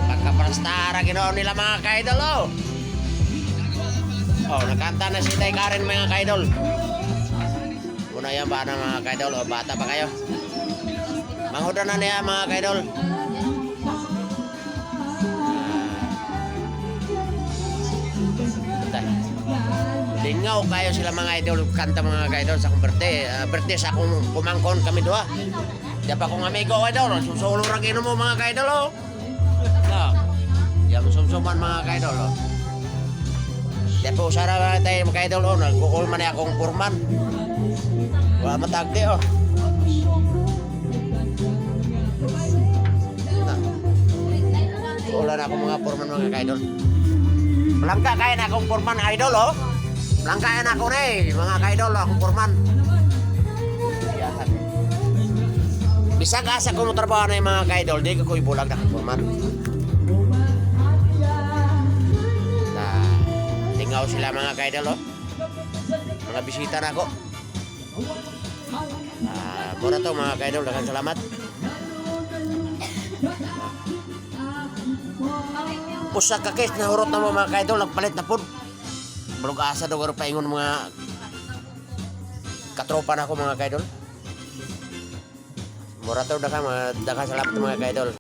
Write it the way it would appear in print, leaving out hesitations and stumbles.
Pagkaprastara ginoon nila mga kaidol, oh. Oh, nakanta na si Tay Karen mga kaidol. Muna yan ba na mga kaidol, oh, bata pa kayo. Manghuda na niya mga kaidol. Lingaw kayo sila mga idol kanta mga kaidol sa akong birthday. Birthday sa akong kumangkon kami doa. Di pa akong amigo idol. Susulo ra gino mo mga kaidol, oh. Yang sumsuman mga kaidol, oh. Di pa usara tayo mga kaidol, oh. Nag-uul man akong kurman. Wala matagdi, oh. Ulan ako mga kurman mga kaidol. Langka kaya na akong kurman idol, oh. Langka na ako na eh, mga kaidol, akong kurman. Bisag asa ko mo trabaho na yung mga kaidol, di ko ibulag na akong kurman. Na, tingaw sila mga kaidol, oh. Mga bisita na ako. Muna to mga kaidol, daghang salamat. Usa ka case na hurot na mo mga kaidol, nagpalit na po. Bulog asa daw garo paingon mga katropa na ako mga kaidol. Mura to daghang salamat mga kaidol.